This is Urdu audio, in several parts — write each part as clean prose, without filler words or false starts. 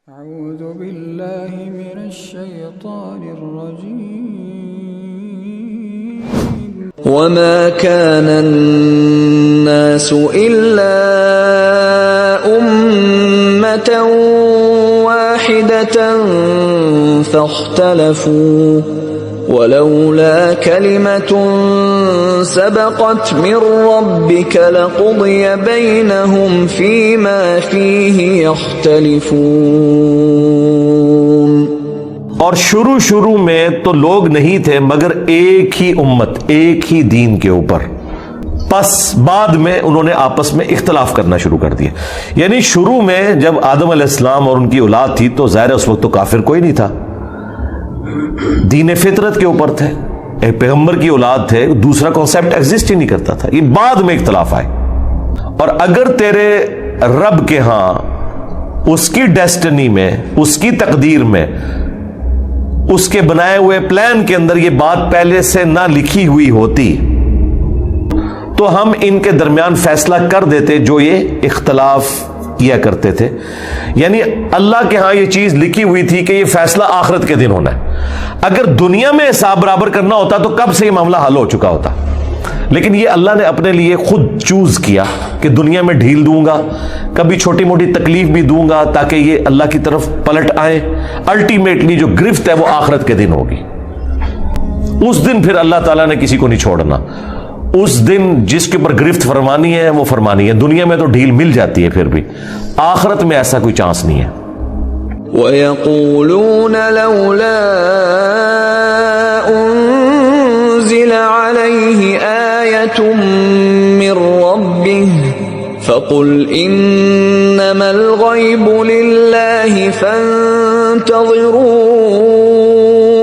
أعوذ بالله من الشيطان الرجيم وما كان الناس إلا أمة واحدة فاختلفوا ولولا كلمة سبقت من ربك لقضي بينهم فيما فيه يختلفون۔ اور شروع میں تو لوگ نہیں تھے مگر ایک ہی امت، ایک ہی دین کے اوپر، پس بعد میں انہوں نے آپس میں اختلاف کرنا شروع کر دیا۔ یعنی شروع میں جب آدم علیہ السلام اور ان کی اولاد تھی تو ظاہر ہے اس وقت تو کافر کوئی نہیں تھا، دین فطرت کے اوپر تھے، ایک پیغمبر کی اولاد تھے، دوسرا کانسیپٹ ایگزسٹ ہی نہیں کرتا تھا۔ یہ بعد میں اختلاف آئے، اور اگر تیرے رب کے ہاں اس کی ڈیسٹنی میں، اس کی تقدیر میں، اس کے بنائے ہوئے پلان کے اندر یہ بات پہلے سے نہ لکھی ہوئی ہوتی تو ہم ان کے درمیان فیصلہ کر دیتے جو یہ اختلاف کیا کرتے تھے۔ یعنی اللہ کے ہاں یہ چیز لکھی ہوئی تھی کہ یہ فیصلہ آخرت کے دن ہونا ہے، اگر دنیا میں حساب برابر کرنا ہوتا تو کب سے یہ معاملہ حل ہو چکا ہوتا، لیکن یہ اللہ نے اپنے لیے خود چوز کیا کہ دنیا میں ڈھیل دوں گا، کبھی چھوٹی موٹی تکلیف بھی دوں گا تاکہ یہ اللہ کی طرف پلٹ آئیں، الٹیمیٹلی جو گرفت ہے وہ آخرت کے دن ہوگی۔ اس دن پھر اللہ تعالیٰ نے کسی کو نہیں چھوڑنا، اس دن جس کے اوپر گرفت فرمانی ہے وہ فرمانی ہے۔ دنیا میں تو ڈھیل مل جاتی ہے، پھر بھی آخرت میں ایسا کوئی چانس نہیں ہے۔ وَيَقُولُونَ لَوْلَا أُنزِلَ عَلَيْهِ آيَةٌ مِّن رَّبِّهِ فَقُلْ إِنَّمَا الْغَيْبُ لِلَّهِ فَانتَظِرُوا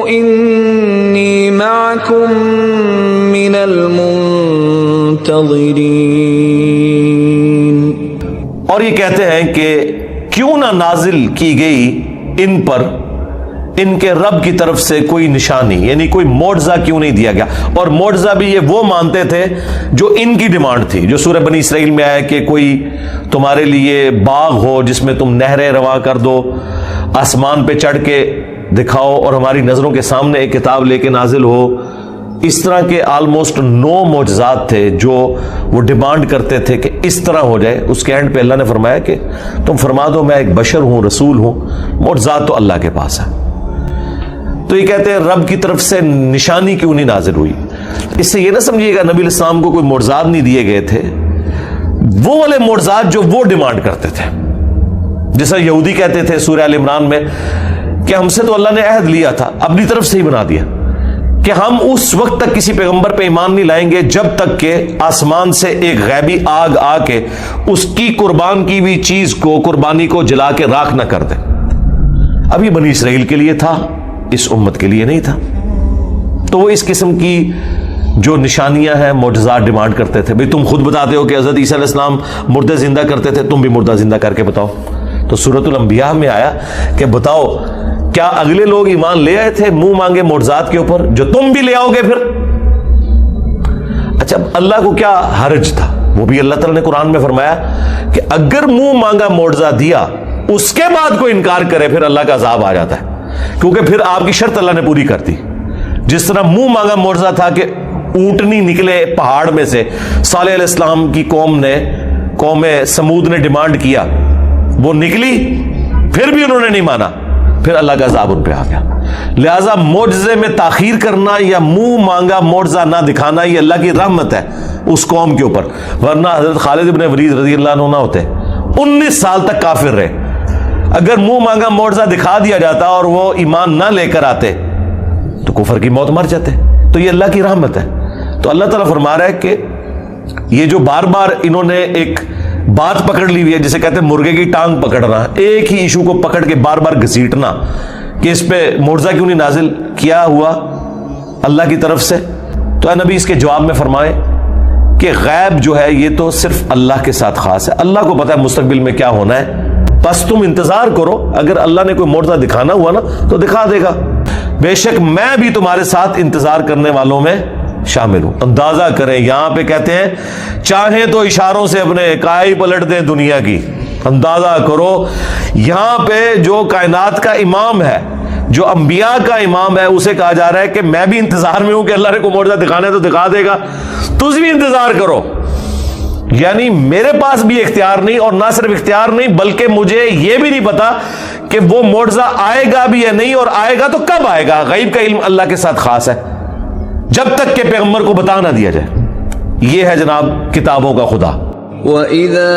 إِنِّي مَعَكُم مِّنَ الْمُنتَظِرِينَ۔ اور یہ کہتے ہیں کہ کیوں نہ نازل کی گئی ان پر ان کے رب کی طرف سے کوئی نشانی، یعنی کوئی معجزہ کیوں نہیں دیا گیا۔ اور معجزہ بھی یہ وہ مانتے تھے جو ان کی ڈیمانڈ تھی، جو سورہ بنی اسرائیل میں آیا کہ کوئی تمہارے لیے باغ ہو جس میں تم نہریں رواں کر دو، آسمان پہ چڑھ کے دکھاؤ اور ہماری نظروں کے سامنے ایک کتاب لے کے نازل ہو۔ اس طرح کے آلموسٹ 9 معجزات تھے جو وہ ڈیمانڈ کرتے تھے کہ اس طرح ہو جائے۔ اس کے اینڈ پہ اللہ نے فرمایا کہ تم فرما دو میں ایک بشر ہوں، رسول ہوں، معجزات تو اللہ کے پاس ہے۔ تو یہ کہتے ہیں رب کی طرف سے نشانی کیوں نہیں نازل ہوئی۔ اس سے یہ نہ سمجھیے گا نبی علیہ السلام کو کوئی معجزات نہیں دیے گئے تھے، وہ والے معجزات جو وہ ڈیمانڈ کرتے تھے، جیسا یہودی کہتے تھے سورہ آل عمران میں کہ ہم سے تو اللہ نے عہد لیا تھا، اپنی طرف سے ہی بنا دیا کہ ہم اس وقت تک کسی پیغمبر پہ ایمان نہیں لائیں گے جب تک کہ آسمان سے ایک غیبی آگ آ کے اس کی قربان کی ہوئی چیز کو، قربانی کو جلا کے راکھ نہ کر دے۔ اب یہ بنی اسرائیل کے لیے تھا، اس امت کے لیے نہیں تھا۔ تو وہ اس قسم کی جو نشانیاں ہیں معجزات ڈیمانڈ کرتے تھے۔ بھئی تم خود بتاتے ہو کہ حضرت عیسیٰ علیہ السلام مردے زندہ کرتے تھے، تم بھی مردہ زندہ کر کے بتاؤ۔ تو سورۃ الانبیاء میں آیا کہ بتاؤ کیا اگلے لوگ ایمان لے آئے تھے منہ مانگے معجزات کے اوپر جو تم بھی لے آؤ گے پھر؟ اچھا اللہ کو کیا حرج تھا؟ وہ بھی اللہ تعالیٰ نے قرآن میں فرمایا کہ اگر منہ مانگا معجزہ دیا اس کے بعد کوئی انکار کرے پھر اللہ کا عذاب آ جاتا ہے، کیونکہ پھر آپ کی شرط اللہ نے پوری کر دی۔ جس طرح منہ مانگا معجزہ تھا کہ اونٹنی نکلے پہاڑ میں سے، صالح علیہ السلام کی قوم سمود نے ڈیمانڈ کیا، وہ نکلی، پھر بھی انہوں نے نہیں مانا، پھر اللہ کا عذاب ان پہ آ گیا۔ لہذا معجزے میں تاخیر کرنا یا منہ مانگا معجزہ نہ دکھانا یہ اللہ کی رحمت ہے اس قوم کے اوپر، ورنہ حضرت خالد بن ولید رضی اللہ عنہ نہ ہوتے، 19 سال تک کافر رہے۔ اگر منہ مانگا معجزہ دکھا دیا جاتا اور وہ ایمان نہ لے کر آتے تو کفر کی موت مر جاتے۔ تو یہ اللہ کی رحمت ہے۔ تو اللہ تعالیٰ فرما رہا ہے کہ یہ جو بار بار انہوں نے ایک بات پکڑ لی ہوئی ہے، جسے کہتے ہیں مرغے کی ٹانگ پکڑنا، ایک ہی ایشو کو پکڑ کے بار بار گھسیٹنا کہ اس پہ معجزہ کیوں نہیں نازل کیا ہوا اللہ کی طرف سے۔ تو اے نبی اس کے جواب میں فرمائے کہ غیب جو ہے یہ تو صرف اللہ کے ساتھ خاص ہے، اللہ کو پتہ ہے مستقبل میں کیا ہونا ہے، بس تم انتظار کرو، اگر اللہ نے کوئی معجزہ دکھانا ہوا نا تو دکھا دے گا۔ بے شک میں بھی تمہارے ساتھ انتظار کرنے والوں میں شامل ہوں۔ اندازہ کریں، یہاں پہ کہتے ہیں چاہیں تو اشاروں سے اپنے کائی پلٹ دیں دنیا کی، اندازہ کرو یہاں پہ جو کائنات کا امام ہے, جو انبیاء کا امام ہے, اسے کہا جا رہا ہے کہ میں بھی انتظار میں ہوں کہ اللہ نے کوئی معجزہ دکھانا ہے تو دکھا دے گا, تم بھی انتظار کرو. یعنی میرے پاس بھی اختیار نہیں, اور نہ صرف اختیار نہیں بلکہ مجھے یہ بھی نہیں پتا کہ وہ معجزہ آئے گا بھی یا نہیں, اور آئے گا تو کب آئے گا. غیب کا علم اللہ کے ساتھ خاص ہے جب تک کہ پیغمبر کو بتا نہ دیا جائے. یہ ہے جناب کتابوں کا خدا. وَإِذَا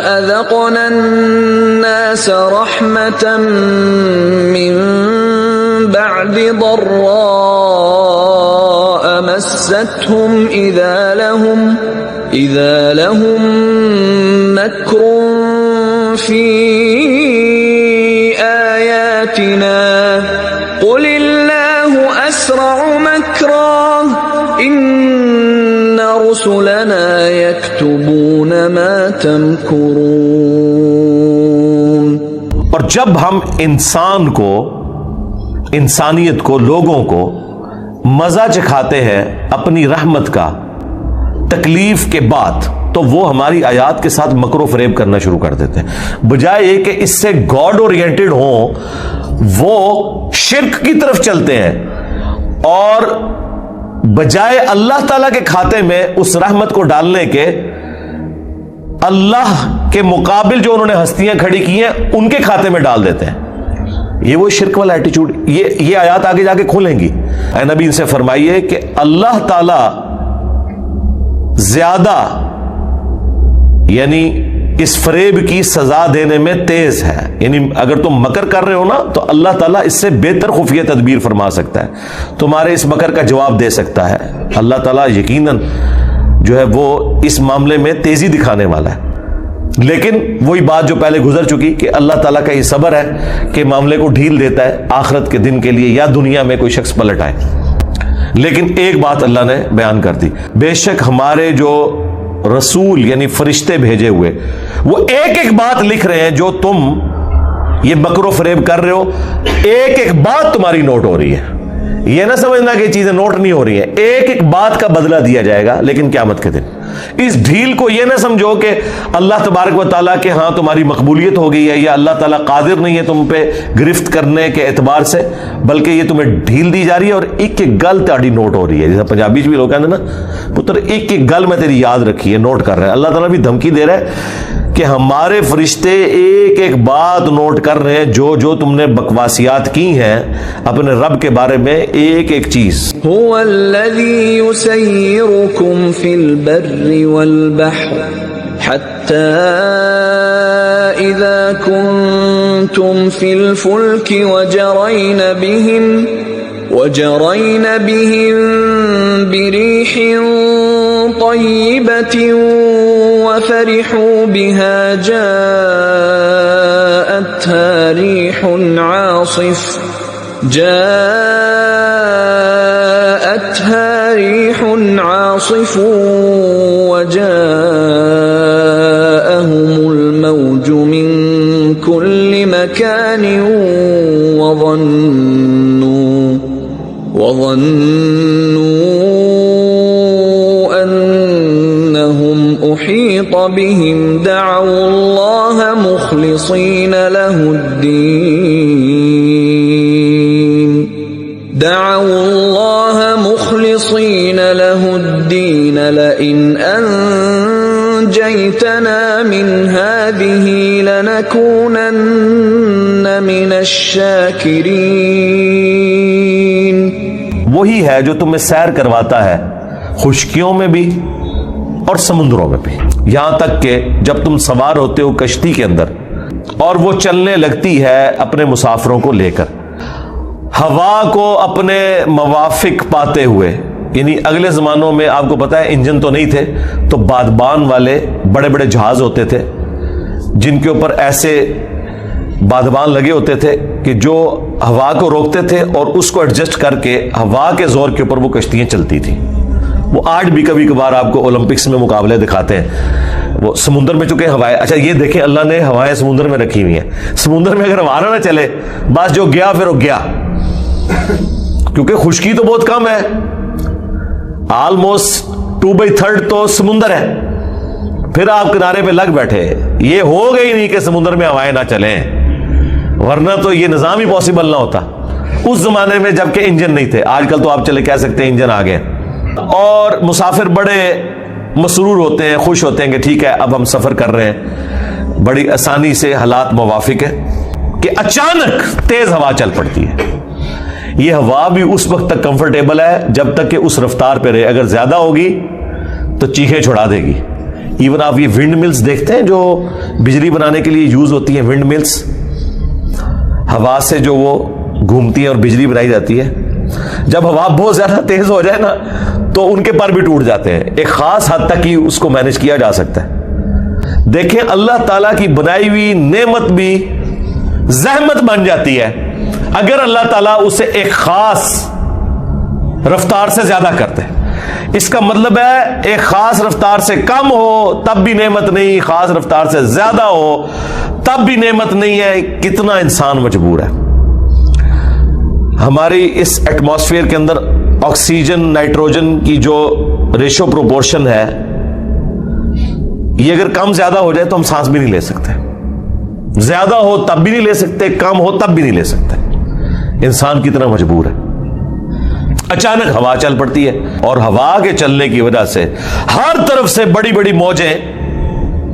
أَذَقْنَا النَّاسَ رَحْمَةً مِّن بَعْدِ ضَرَّاءَ مَسَّتْهُمْ إِذَا لَهُم مَّكْرٌ فِي آيَاتِنَا قُلِ اللَّهُ أَسْرَعُ مَكْرًا إِنَّ رُسُلَنَا يَكْتُبُونَ مَا تَمْكُرُونَ. اور جب ہم انسانیت کو, لوگوں کو مزہ چکھاتے ہیں اپنی رحمت کا تکلیف کے بعد, تو وہ ہماری آیات کے ساتھ مکر و فریب کرنا شروع کر دیتے ہیں. بجائے یہ کہ اس سے گاڈ اورینٹڈ ہوں, وہ شرک کی طرف چلتے ہیں, اور بجائے اللہ تعالیٰ کے کھاتے میں اس رحمت کو ڈالنے کے, اللہ کے مقابل جو انہوں نے ہستیاں کھڑی کی ہیں ان کے کھاتے میں ڈال دیتے ہیں. یہ وہ شرک والا ایٹیچیوڈ. یہ آیات آگے جا کے کھولیں گی. اے نبی ان سے فرمائیے کہ اللہ تعالیٰ زیادہ یعنی اس فریب کی سزا دینے میں تیز ہے. یعنی اگر تم مکر کر رہے ہو نا, تو اللہ تعالیٰ اس سے بہتر خفیہ تدبیر فرما سکتا ہے, تمہارے اس مکر کا جواب دے سکتا ہے. اللہ تعالیٰ یقیناً جو ہے وہ اس معاملے میں تیزی دکھانے والا ہے. لیکن وہی بات جو پہلے گزر چکی کہ اللہ تعالیٰ کا یہ صبر ہے کہ معاملے کو ڈھیل دیتا ہے آخرت کے دن کے لیے, یا دنیا میں کوئی شخص پلٹ آئے. لیکن ایک بات اللہ نے بیان کر دی, بے شک ہمارے جو رسول یعنی فرشتے بھیجے ہوئے, وہ ایک ایک بات لکھ رہے ہیں. جو تم یہ مکر و فریب کر رہے ہو, ایک ایک بات تمہاری نوٹ ہو رہی ہے. یہ نہ سمجھنا کہ چیزیں نوٹ نہیں ہو رہی ہیں, ایک ایک بات کا بدلہ دیا جائے گا. لیکن قیامت کے دن اس ڈھیل کو یہ نہ سمجھو کہ اللہ تبارک و تعالیٰ کے ہاں تمہاری مقبولیت ہو گئی ہے, یا اللہ تعالیٰ قادر نہیں ہے تم پہ گرفت کرنے کے اعتبار سے, بلکہ یہ تمہیں ڈھیل دی جا رہی ہے اور ایک ایک گل تاڑی نوٹ ہو رہی ہے. جیسا پنجابی بھی لوگ کہتے ہیں نا, پتر ایک ایک گل میں تیری یاد رکھی ہے, نوٹ کر رہے ہیں. اللہ تعالیٰ بھی دھمکی دے رہا ہے کہ ہمارے فرشتے ایک ایک بات نوٹ کر رہے ہیں, جو تم نے بکواسیات کی ہیں اپنے رب کے بارے میں, ایک ایک چیز. هو الذي يسيركم في البر والبحر حتى إذا كنتم في الفلك وجرين بهم بريح طيبة وفرحوا بها جاءتها ريح عاصف وجاءهم الموج من كل مكان وظنوا أنهم أحيط بهم دعوا الله مخلصين له الدين لئن أنجيتنا من هذه لنكونن من الشاكرين. وہی ہے جو تمہیں سیر کرواتا ہے خشکیوں میں بھی اور سمندروں میں بھی, یہاں تک کہ جب تم سوار ہوتے ہو کشتی کے اندر اور وہ چلنے لگتی ہے اپنے مسافروں کو لے کر, ہوا کو اپنے موافق پاتے ہوئے. یعنی اگلے زمانوں میں آپ کو پتا ہے انجن تو نہیں تھے, تو بادبان والے بڑے بڑے جہاز ہوتے تھے جن کے اوپر ایسے بادبان لگے ہوتے تھے کہ جو ہوا کو روکتے تھے اور اس کو ایڈجسٹ کر کے ہوا کے زور کے اوپر وہ کشتیاں چلتی تھیں. وہ آج بھی کبھی کبھار آپ کو اولمپکس میں مقابلے دکھاتے ہیں. وہ سمندر میں چونکہ ہوائیں, اچھا یہ دیکھیں اللہ نے ہوائیں سمندر میں رکھی ہوئی ہیں. سمندر میں اگر ہوا نہ چلے بس جو گیا پھر وہ گیا, کیونکہ خشکی تو بہت کم ہے, آلموسٹ 2/3 تو سمندر ہے, پھر آپ کنارے پہ لگ بیٹھے. یہ ہو گئی نہیں کہ سمندر میں ہوائیں نہ چلیں, ورنہ تو یہ نظام ہی پاسبل نہ ہوتا اس زمانے میں جب کہ انجن نہیں تھے. آج کل تو آپ چلے کہہ سکتے ہیں انجن آ گئے, اور مسافر بڑے مسرور ہوتے ہیں, خوش ہوتے ہیں کہ ٹھیک ہے اب ہم سفر کر رہے ہیں. بڑی آسانی سے حالات موافق ہے کہ اچانک تیز ہوا چل پڑتی ہے. یہ ہوا بھی اس وقت تک کمفرٹیبل ہے جب تک کہ اس رفتار پہ رہے. اگر زیادہ ہوگی تو چیخیں چھڑا دے گی. ایون آپ یہ ونڈ ملز دیکھتے ہیں جو بجلی بنانے کے لیے یوز ہوتی ہیں, ونڈ ملز, ہوا سے جو وہ گھومتی ہیں اور بجلی بنائی جاتی ہے. جب ہوا بہت زیادہ تیز ہو جائے نا تو ان کے پر بھی ٹوٹ جاتے ہیں. ایک خاص حد تک ہی اس کو مینج کیا جا سکتا ہے. دیکھیں اللہ تعالیٰ کی بنائی ہوئی نعمت بھی زحمت بن جاتی ہے اگر اللہ تعالیٰ اسے ایک خاص رفتار سے زیادہ کرتے. اس کا مطلب ہے ایک خاص رفتار سے کم ہو تب بھی نعمت نہیں, خاص رفتار سے زیادہ ہو تب بھی نعمت نہیں ہے. کتنا انسان مجبور ہے. ہماری اس ایٹماسفیئر کے اندر آکسیجن نائٹروجن کی جو ریشو پروپورشن ہے, یہ اگر کم زیادہ ہو جائے تو ہم سانس بھی نہیں لے سکتے. زیادہ ہو تب بھی نہیں لے سکتے, کم ہو تب بھی نہیں لے سکتے. انسان کتنا مجبور ہے. اچانک ہوا چل پڑتی ہے اور ہوا کے چلنے کی وجہ سے ہر طرف سے بڑی بڑی موجیں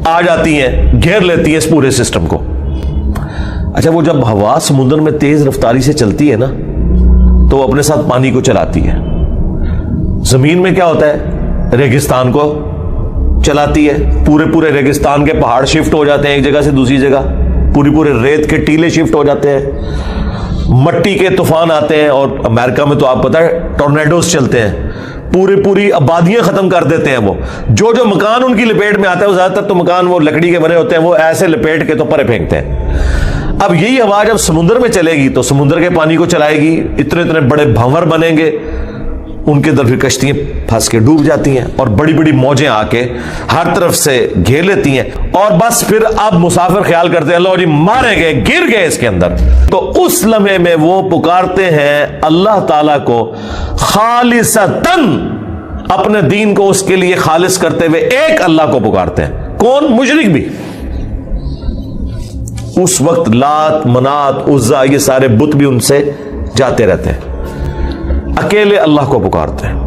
آ جاتی ہیں, گھیر لیتی ہیں اس پورے سسٹم کو. اچھا, وہ جب ہوا سمندر میں تیز رفتاری سے چلتی ہے نا تو وہ اپنے ساتھ پانی کو چلاتی ہے. زمین میں کیا ہوتا ہے, ریگستان کو چلاتی ہے. پورے ریگستان کے پہاڑ شفٹ ہو جاتے ہیں ایک جگہ سے دوسری جگہ, پورے ریت کے ٹیلے شفٹ ہو جاتے ہیں, مٹی کے طوفان آتے ہیں, اور امریکہ میں تو آپ پتہ ہے ٹورنیڈوز چلتے ہیں, پوری آبادیاں ختم کر دیتے ہیں. وہ جو مکان ان کی لپیٹ میں آتا ہے وہ زیادہ تر تو مکان وہ لکڑی کے بنے ہوتے ہیں, وہ ایسے لپیٹ کے تو پرے پھینکتے ہیں. اب یہی ہوا جب سمندر میں چلے گی تو سمندر کے پانی کو چلائے گی, اتنے بڑے بھنور بنیں گے, ان کے اندر پھر کشتیاں پھنس کے ڈوب جاتی ہیں اور بڑی بڑی موجیں آ کے ہر طرف سے گھیر لیتی ہیں. اور بس پھر اب مسافر خیال کرتے ہیں لو جی مارے گئے, گر گئے اس کے اندر. تو اس لمحے میں وہ پکارتے ہیں اللہ تعالیٰ کو خالصتاً, اپنے دین کو اس کے لیے خالص کرتے ہوئے ایک اللہ کو پکارتے ہیں. کون؟ مشرک بھی. اس وقت لات منات عزا یہ سارے بت بھی ان سے جاتے رہتے ہیں, اکیلے اللہ کو پکارتے ہیں.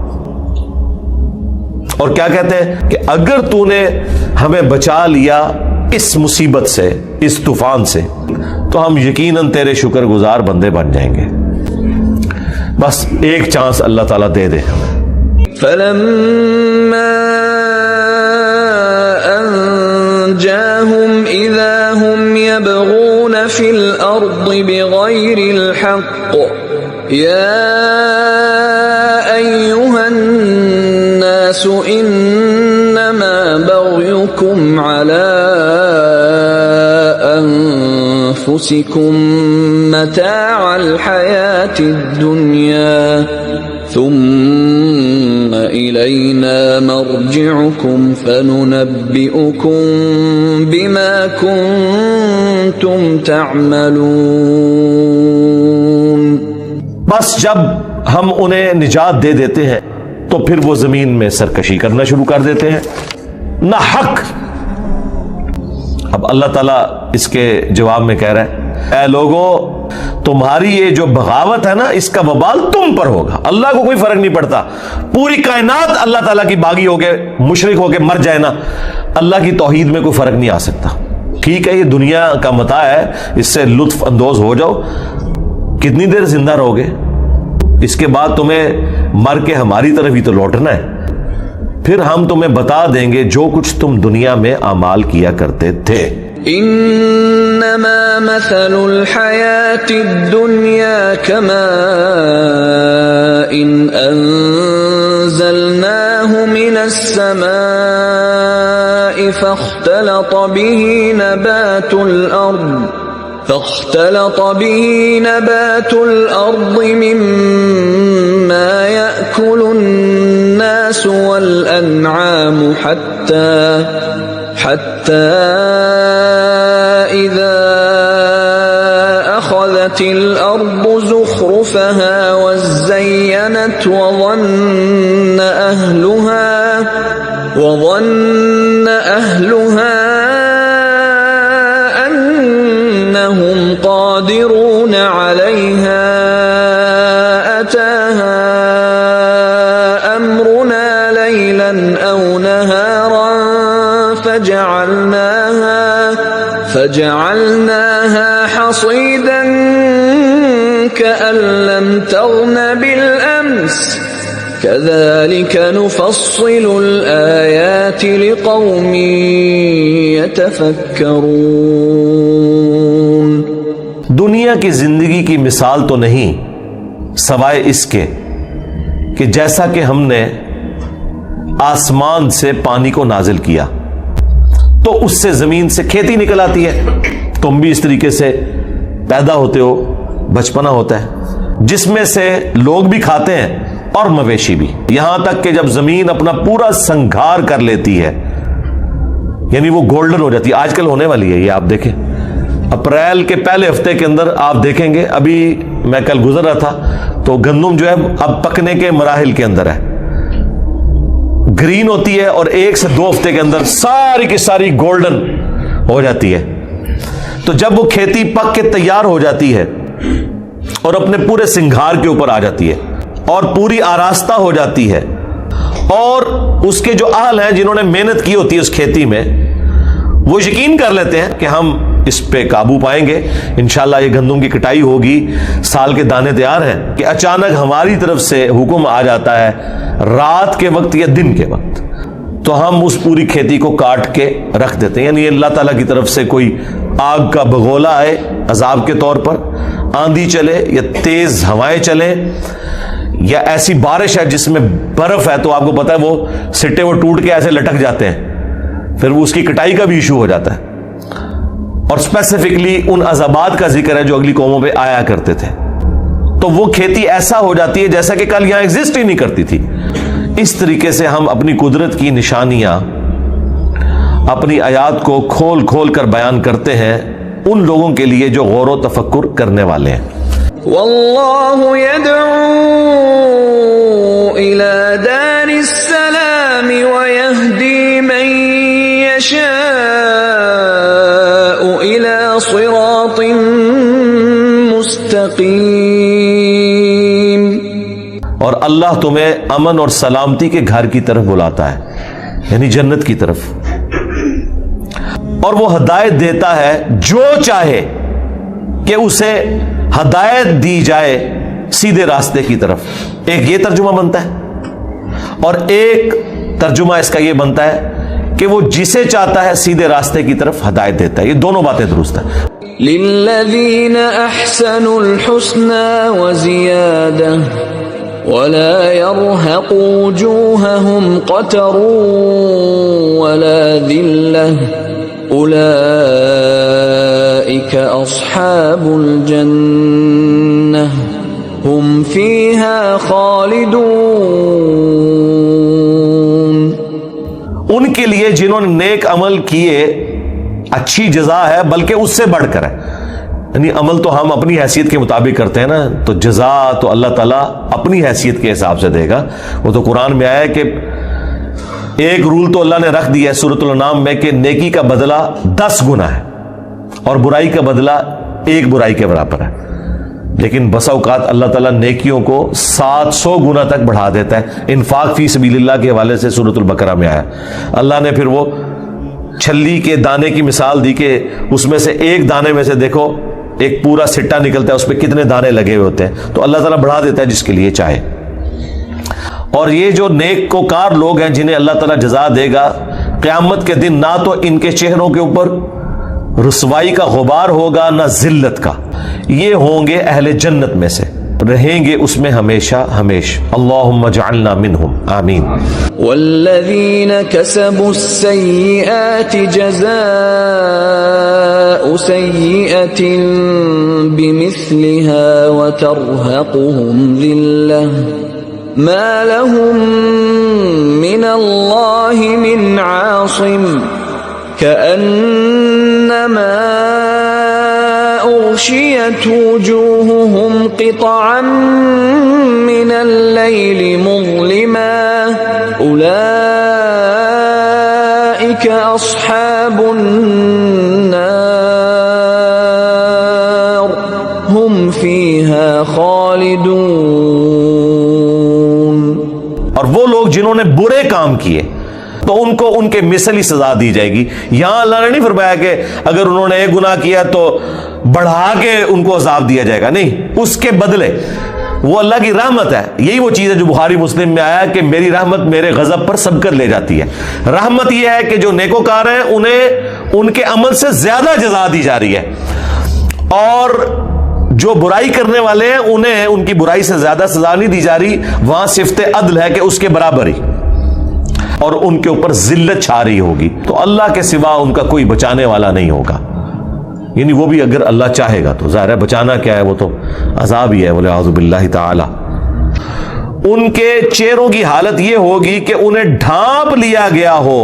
اور کیا کہتے ہیں کہ اگر تو نے ہمیں بچا لیا اس مصیبت سے, اس طوفان سے, تو ہم یقیناً تیرے شکر گزار بندے بن جائیں گے. بس ایک چانس اللہ تعالیٰ دے دے ہمیں. فلما انجاهم اذا هم يبغون في الارض بغير الحق يا ايها الناس انما بغيكم على انفسكم متاع الحياة الدنيا ثم إلينا مرجعكم فننبئكم بما كنتم تعملون. بس جب ہم انہیں نجات دے دیتے ہیں تو پھر وہ زمین میں سرکشی کرنا شروع کر دیتے ہیں نہ حق. اب اللہ تعالیٰ اس کے جواب میں کہہ رہا ہے اے لوگوں, تمہاری یہ جو بغاوت ہے نا اس کا وبال تم پر ہوگا. اللہ کو کوئی فرق نہیں پڑتا, پوری کائنات اللہ تعالیٰ کی باغی ہو کے مشرک ہو کے مر جائے نا, اللہ کی توحید میں کوئی فرق نہیں آ سکتا. ٹھیک ہے یہ دنیا کا متاع ہے, اس سے لطف اندوز ہو جاؤ, کتنی دیر زندہ رہو گے, اس کے بعد تمہیں مر کے ہماری طرف ہی تو لوٹنا ہے. پھر ہم تمہیں بتا دیں گے جو کچھ تم دنیا میں اعمال کیا کرتے تھے. انما مثل الحياة الدنيا كماء انزلناه من السماء فاختلط به نبات الأرض مما يأكل الناس والأنعام حتى إذا أخذت الأرض زخرفها وزينت وظن أهلها أنهم قادرون عليها أتاها أمرنا ليلا أو نهارا فجعلناها حصيدا كأن لم تغن بالأمس كذلك نفصل الآيات لقوم يتفكرون. دنیا کی زندگی کی مثال تو نہیں سوائے اس کے کہ جیسا کہ ہم نے آسمان سے پانی کو نازل کیا تو اس سے زمین سے کھیتی نکل آتی ہے. تم بھی اس طریقے سے پیدا ہوتے ہو, بچپنا ہوتا ہے جس میں سے لوگ بھی کھاتے ہیں اور مویشی بھی, یہاں تک کہ جب زمین اپنا پورا سنگھار کر لیتی ہے یعنی وہ گولڈن ہو جاتی ہے. آج کل ہونے والی ہے یہ, آپ دیکھیں اپریل کے پہلے ہفتے کے اندر آپ دیکھیں گے. ابھی میں کل گزر رہا تھا تو گندم جو ہے اب پکنے کے مراحل کے اندر ہے, گرین ہوتی ہے اور 1 سے 2 ہفتے کے اندر ساری کی ساری گولڈن ہو جاتی ہے. تو جب وہ کھیتی پک کے تیار ہو جاتی ہے اور اپنے پورے سنگھار کے اوپر آ جاتی ہے اور پوری آراستہ ہو جاتی ہے, اور اس کے جو اہل ہیں جنہوں نے محنت کی ہوتی ہے اس کھیتی میں, وہ یقین کر لیتے ہیں کہ ہم اس پہ قابو پائیں گے, انشاءاللہ یہ گندم کی کٹائی ہوگی, سال کے دانے تیار ہیں, کہ اچانک ہماری طرف سے حکم آ جاتا ہے رات کے وقت یا دن کے وقت, تو ہم اس پوری کھیتی کو کاٹ کے رکھ دیتے ہیں. یعنی اللہ تعالیٰ کی طرف سے کوئی آگ کا بگولا آئے عذاب کے طور پر, آندھی چلے یا تیز ہوائیں چلیں یا ایسی بارش ہے جس میں برف ہے, تو آپ کو پتا ہے وہ سٹے وہ ٹوٹ کے ایسے لٹک جاتے ہیں, پھر وہ اس کی کٹائی کا بھی ایشو ہو جاتا ہے. اور اسپیسیفکلی ان عذابات کا ذکر ہے جو اگلی قوموں پہ آیا کرتے تھے. تو وہ کھیتی ایسا ہو جاتی ہے جیسا کہ کل یہاں ایگزسٹ ہی نہیں کرتی تھی. اس طریقے سے ہم اپنی قدرت کی نشانیاں, اپنی آیات کو کھول کھول کر بیان کرتے ہیں ان لوگوں کے لیے جو غور و تفکر کرنے والے ہیں. واللہ يدعو إلى دار السلام ويهدي من يشاء إلى صراط مستقیم. اور اللہ تمہیں امن اور سلامتی کے گھر کی طرف بلاتا ہے, یعنی جنت کی طرف, اور وہ ہدایت دیتا ہے جو چاہے کہ اسے ہدایت دی جائے سیدھے راستے کی طرف. ایک یہ ترجمہ بنتا ہے اور ایک ترجمہ اس کا یہ بنتا ہے کہ وہ جسے چاہتا ہے سیدھے راستے کی طرف ہدایت دیتا ہے. یہ دونوں باتیں درست ہیں. للذین احسنوا الحسنى وزیادہ ولا يرهق وجوههم قتر ولا ذلة أولئك أصحاب الجنة هم فيها خالدون. ان کے لیے جنہوں نے نیک عمل کیے اچھی جزا ہے, بلکہ اس سے بڑھ کر ہے. یعنی عمل تو ہم اپنی حیثیت کے مطابق کرتے ہیں نا, تو جزا تو اللہ تعالیٰ اپنی حیثیت کے حساب سے دے گا. وہ تو قرآن میں آیا ہے کہ ایک رول تو اللہ نے رکھ دیا ہے سورۃ الانعام میں کہ نیکی کا بدلہ 10 گنا ہے اور برائی کا بدلہ 1 برائی کے برابر ہے. لیکن بسا اوقات اللہ تعالیٰ نیکیوں کو 700 گنا تک بڑھا دیتا ہے. انفاق فی سبیل اللہ کے حوالے سے سورۃ البقرہ میں آیا, اللہ نے پھر وہ چھلی کے دانے کی مثال دی کہ اس میں سے ایک دانے میں سے دیکھو ایک پورا سٹا نکلتا ہے, اس پہ کتنے دانے لگے ہوئے ہوتے ہیں. تو اللہ تعالیٰ بڑھا دیتا ہے جس کے لیے چاہے. اور یہ جو نیک کوکار لوگ ہیں جنہیں اللہ تعالیٰ جزا دے گا قیامت کے دن, نہ تو ان کے چہروں کے اوپر رسوائی کا غبار ہوگا نہ ذلت کا. یہ ہوں گے اہل جنت میں سے, رہیں گے اس میں ہمیشہ ہمیشہ. اللہم اجعلنا منہم, آمین. والذین کسبوا السیئات جزاء سیئۃ بمثلها وترہقهم ذلہ ما لهم من اللہ من عاصم كأنما أغشيت وجوههم قطعا من الليل مظلما أولئك أصحاب النار هم فيها خالدون. اور وہ لوگ جنہوں نے برے کام کیے تو ان کو ان کے مثل ہی سزا دی جائے گی. یہاں اللہ نے نہیں فرمایا کہ اگر انہوں نے ایک گناہ کیا تو بڑھا کے ان کو عذاب دیا جائے گا, نہیں, اس کے بدلے وہ اللہ کی رحمت ہے. یہی وہ چیز ہے جو بخاری مسلم میں آیا کہ میری رحمت میرے غضب پر سبقت لے جاتی ہے. رحمت یہ ہے کہ جو نیکوکار ہیں انہیں ان کے عمل سے زیادہ جزا دی جا رہی ہے, اور جو برائی کرنے والے ہیں انہیں ان کی برائی سے زیادہ سزا نہیں دی جا رہی. وہاں صفت عدل ہے کہ اس کے برابر ہی, اور ان کے اوپر ذلت چھا رہی ہوگی. تو اللہ کے سوا ان کا کوئی بچانے والا نہیں ہوگا. یعنی وہ بھی اگر اللہ چاہے گا تو ظاہر ہے بچانا کیا ہے, وہ تو عذاب ہی ہے. وَلَعُوذُ بِاللَّهِ تَعَالَى. ان کے چہروں کی حالت یہ ہوگی کہ انہیں ڈھانپ لیا گیا ہو.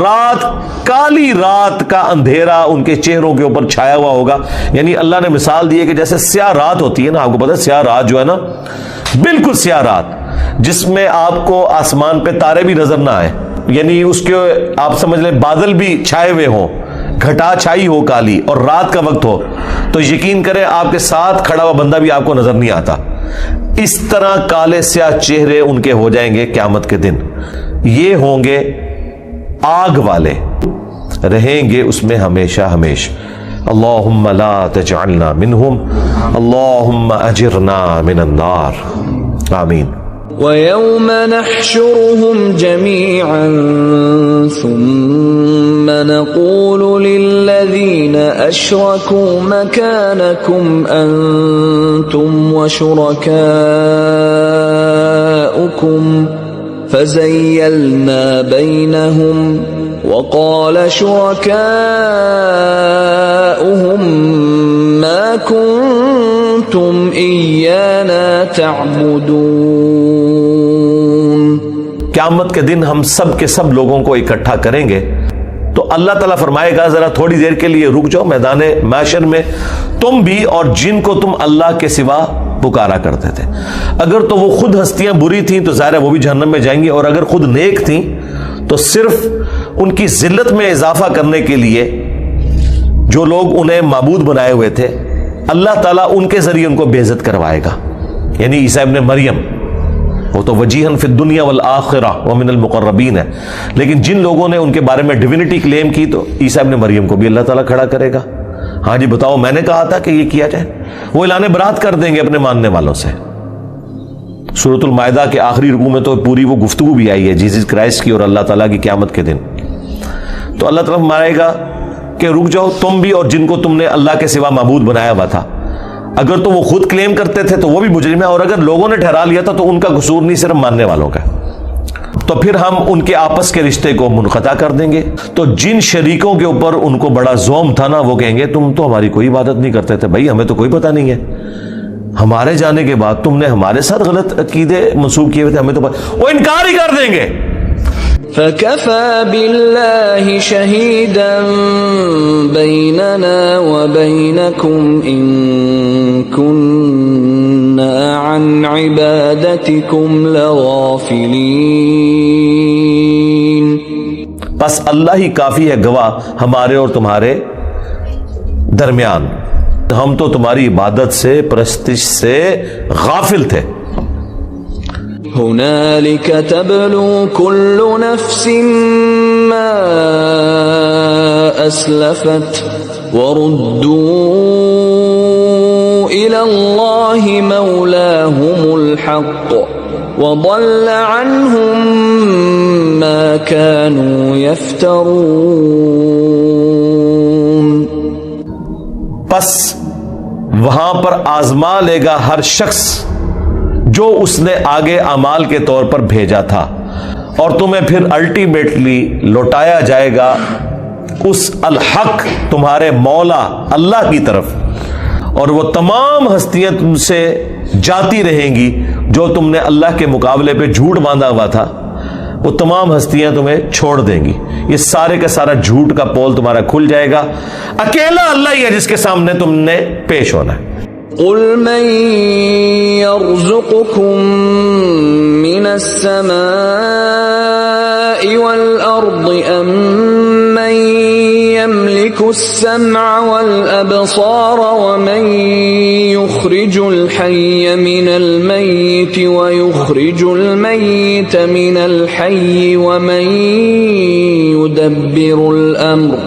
رات, کالی رات کا اندھیرا ان کے چہروں کے اوپر چھایا ہوا ہوگا. یعنی اللہ نے مثال دی ہے کہ جیسے سیاہ رات ہوتی ہے نا, آپ کو پتا ہے سیاہ رات جو ہے نا, بالکل سیاہ رات جس میں آپ کو آسمان پہ تارے بھی نظر نہ آئے, یعنی اس کے آپ سمجھ لیں بادل بھی چھائے ہوئے ہوں, گھٹا چھائی ہو کالی, اور رات کا وقت ہو, تو یقین کریں آپ کے ساتھ کھڑا ہوا بندہ بھی آپ کو نظر نہیں آتا. اس طرح کالے سیاہ چہرے ان کے ہو جائیں گے قیامت کے دن. یہ ہوں گے آگ والے, رہیں گے اس میں ہمیشہ ہمیشہ. اللہم لا تجعلنا منہم, اللہم اجرنا من النار. آمین. وَيَوْمَ نَحْشُرُهُمْ جَمِيعًا ثُمَّ نَقُولُ لِلَّذِينَ أَشْرَكُوا مَكَانَكُمْ أَنْتُمْ وَشُرَكَاؤُكُمْ فَزَيَّلْنَا بَيْنَهُمْ وَقَالَ شُرَكَاؤُهُمْ مَا كُنْتُمْ إِيَّانَا تَعْبُدُونَ. قیامت کے دن ہم سب کے سب لوگوں کو اکٹھا کریں گے تو اللہ تعالیٰ فرمائے گا ذرا تھوڑی دیر کے لیے رک جاؤ میدان محشر میں, تم بھی اور جن کو تم اللہ کے سوا پکارا کرتے تھے. اگر تو وہ خود ہستیاں بری تھیں تو ظاہر ہے وہ بھی جہنم میں جائیں گی, اور اگر خود نیک تھیں تو صرف ان کی ذلت میں اضافہ کرنے کے لیے جو لوگ انہیں معبود بنائے ہوئے تھے اللہ تعالیٰ ان کے ذریعے ان کو بے عزت کروائے گا. یعنی عیسیٰ ابن مریم وہ تو وجیہن فی الدنیا والآخرہ ومن المقربین ہے, لیکن جن لوگوں نے ان کے بارے میں ڈیوینٹی کلیم کی تو عیسیٰ ابن مریم کو بھی اللہ تعالیٰ کھڑا کرے گا. ہاں جی بتاؤ میں نے کہا تھا کہ یہ کیا جائے. وہ اعلان برات کر دیں گے اپنے ماننے والوں سے. سورۃ المائدہ کے آخری رکوع میں تو پوری وہ گفتگو بھی آئی ہے جیسس کرائسٹ کی اور اللہ تعالیٰ کی قیامت کے دن. تو اللہ تعالیٰ مارے گا کہ رک جاؤ تم بھی اور جن کو تم نے اللہ کے سوا معبود بنایا ہوا تھا. اگر تو وہ خود کلیم کرتے تھے تو وہ بھی مجرم ہے, اور اگر لوگوں نے ٹھہرا لیا تھا تو ان کا قصور نہیں صرف ماننے والوں کا. تو پھر ہم ان کے آپس کے رشتے کو منقطع کر دیں گے. تو جن شریکوں کے اوپر ان کو بڑا زوم تھا نا, وہ کہیں گے تم تو ہماری کوئی عبادت نہیں کرتے تھے, بھائی ہمیں تو کوئی پتہ نہیں ہے, ہمارے جانے کے بعد تم نے ہمارے ساتھ غلط عقیدے منسوخ کیے ہوئے تھے, ہمیں تو وہ انکار ہی کر دیں گے. فَكَفَى بِاللَّهِ شَهِيدًا بَيْنَنَا وَبَيْنَكُمْ إِن كُنَّا عَنْ عِبَادَتِكُمْ لَغَافِلِينَ. بس اللہ ہی کافی ہے گواہ ہمارے اور تمہارے درمیان, ہم تو تمہاری عبادت سے پرستش سے غافل تھے. هنالك تبلو كل نفس ما أسلفت وردوا إلى الله مولاهم الحق وضل عنهم ما كانوا يفترون. پس وہاں پر آزما لے گا ہر شخص جو اس نے آگے اعمال کے طور پر بھیجا تھا, اور تمہیں پھر الٹیمیٹلی لوٹایا جائے گا اس الحق تمہارے مولا اللہ کی طرف, اور وہ تمام ہستیاں تم سے جاتی رہیں گی جو تم نے اللہ کے مقابلے پہ جھوٹ باندھا ہوا تھا, وہ تمام ہستیاں تمہیں چھوڑ دیں گی. یہ سارے کا سارا جھوٹ کا پول تمہارا کھل جائے گا. اکیلا اللہ ہی ہے جس کے سامنے تم نے پیش ہونا ہے. قل من يرزقكم من السماء والأرض أم يملك السمع والأبصار ومن يخرج الحي من الميت ويخرج الميت من الحي ومن يدبر الأمر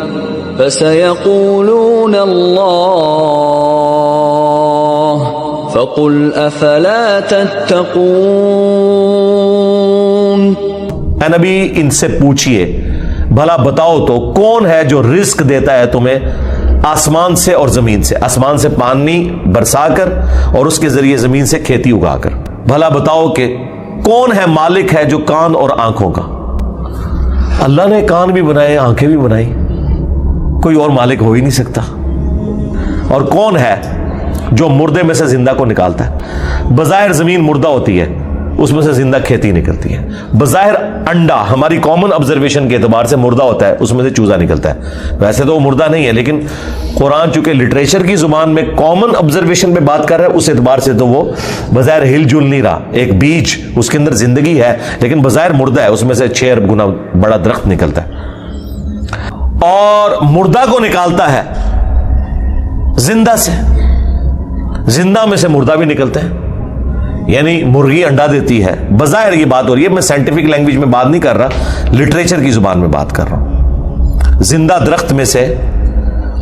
فسيقولون الله فقل أفلا تتقون۔ اے نبی ان سے پوچھئے بھلا بتاؤ تو کون ہے جو رزق دیتا ہے تمہیں آسمان سے اور زمین سے، آسمان سے پانی برسا کر اور اس کے ذریعے زمین سے کھیتی اگا کر، بھلا بتاؤ کہ کون ہے مالک ہے جو کان اور آنکھوں کا؟ اللہ نے کان بھی بنائے، آنکھیں بھی بنائی، کوئی اور مالک ہو ہی نہیں سکتا۔ اور کون ہے جو مردے میں سے زندہ کو نکالتا ہے؟ بظاہر زمین مردہ ہوتی ہے، اس میں سے زندہ کھیتی نکلتی ہے۔ بظاہر انڈا ہماری کامن آبزرویشن کے اعتبار سے مردہ ہوتا ہے، اس میں سے چوزا نکلتا ہے، ویسے تو وہ مردہ نہیں ہے، لیکن قرآن چونکہ لٹریچر کی زبان میں کامن آبزرویشن پہ بات کر رہا ہے، اس اعتبار سے تو وہ بظاہر ہل جل نہیں رہا، ایک بیج اس کے اندر زندگی ہے لیکن بظاہر مردہ ہے، اس میں سے 6 ارب گنا بڑا درخت نکلتا ہے۔ اور مردہ کو نکالتا ہے زندہ سے، زندہ میں سے مردہ بھی نکلتے ہیں، یعنی مرغی انڈا دیتی ہے، بظاہر یہ بات ہو رہی ہے، میں سائنٹیفک لینگویج میں بات نہیں کر رہا، لٹریچر کی زبان میں بات کر رہا ہوں۔ زندہ درخت میں سے،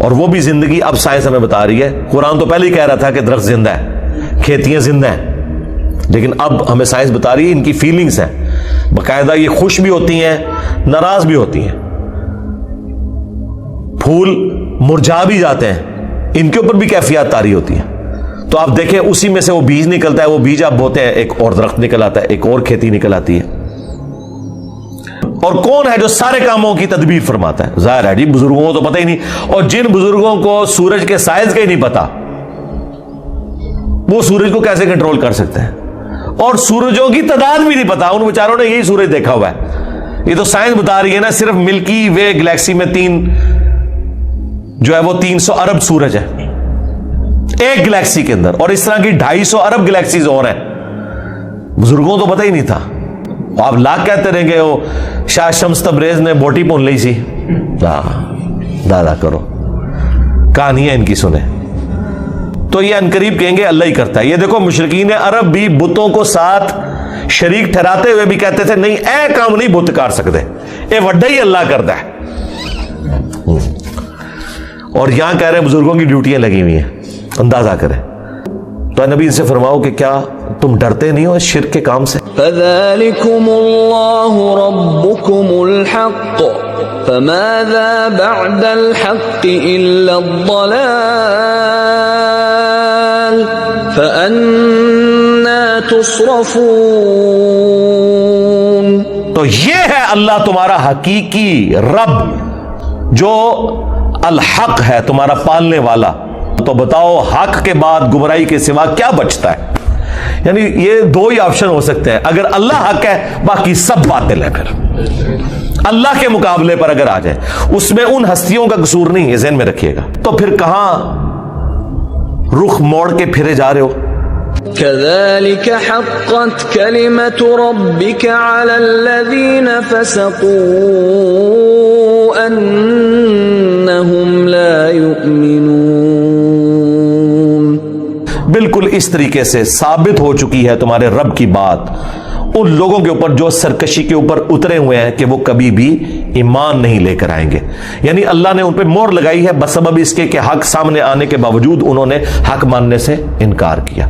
اور وہ بھی زندگی اب سائنس ہمیں بتا رہی ہے، قرآن تو پہلے ہی کہہ رہا تھا کہ درخت زندہ ہے، کھیتیاں زندہ ہیں، لیکن اب ہمیں سائنس بتا رہی ہے ان کی فیلنگز ہیں، باقاعدہ یہ خوش بھی ہوتی ہیں، ناراض بھی ہوتی ہیں، پھول مرجھا بھی جاتے ہیں، ان کے اوپر بھی کیفیات طاری ہوتی ہیں۔ تو آپ دیکھیں اسی میں سے وہ بیج نکلتا ہے، وہ بیج آپ بوتے ہیں، ایک اور درخت نکل آتا ہے، ایک اور کھیتی نکل آتی ہے۔ اور کون ہے جو سارے کاموں کی تدبیر فرماتا ہے؟ ظاہر ہے جی بزرگوں کو تو پتہ ہی نہیں، اور جن بزرگوں کو سورج کے سائز کا ہی نہیں پتا، وہ سورج کو کیسے کنٹرول کر سکتے ہیں؟ اور سورجوں کی تعداد بھی نہیں پتا، ان بیچاروں نے یہی سورج دیکھا ہوا ہے۔ یہ تو سائنس بتا رہی ہے نا، صرف ملکی وے گلیکسی میں 300 ارب سورج ہے ایک گلیکسی کے اندر، اور اس طرح کی 250 ارب گلیکسیز اور ہیں، بزرگوں تو پتہ ہی نہیں تھا۔ آپ لاکھ کہتے رہیں گے وہ شاہ شمس تبریز نے بوٹی پون لی سی، دادا کرو کہانیاں ان کی سنیں، تو یہ انقریب کہیں گے اللہ ہی کرتا ہے۔ یہ دیکھو مشرکین عرب بھی بتوں کو ساتھ شریک ٹھہراتے ہوئے بھی کہتے تھے نہیں اے کام نہیں بت کر سکتے، اے وڈا ہی اللہ کرتا ہے۔ اور یہاں کہہ رہے ہیں بزرگوں کی ڈیوٹیاں لگی ہوئی ہیں، اندازہ کریں۔ تو نبی ان سے فرماؤ کہ کیا تم ڈرتے نہیں ہو اس شرک کے کام سے؟ فَذَلِكُمُ اللَّهُ رَبُّكُمُ الْحَقُّ فَمَاذَا بَعْدَ الْحَقِّ إِلَّا الضَّلَالُ فَأَنَّى تُصْرَفُونَ۔ تو یہ ہے اللہ تمہارا حقیقی رب جو الحق ہے، تمہارا پالنے والا۔ تو بتاؤ حق کے بعد گمراہی کے سوا کیا بچتا ہے؟ یعنی یہ دو ہی آپشن ہو سکتے ہیں، اگر اللہ حق ہے باقی سب باطل ہے، پھر اللہ کے مقابلے پر اگر آ جائے اس میں ان ہستیوں کا قصور نہیں ہے، ذہن میں رکھیے گا۔ تو پھر کہاں رخ موڑ کے پھرے جا رہے ہو؟ كذلك حقت كلمة ربك على الذين فسقوا أنهم لا يؤمنون۔ بالکل اس طریقے سے ثابت ہو چکی ہے تمہارے رب کی بات ان لوگوں کے اوپر جو سرکشی کے اوپر اترے ہوئے ہیں کہ وہ کبھی بھی ایمان نہیں لے کر آئیں گے۔ یعنی اللہ نے ان پہ مہر لگائی ہے بسبب اس کے کہ حق سامنے آنے کے باوجود انہوں نے حق ماننے سے انکار کیا۔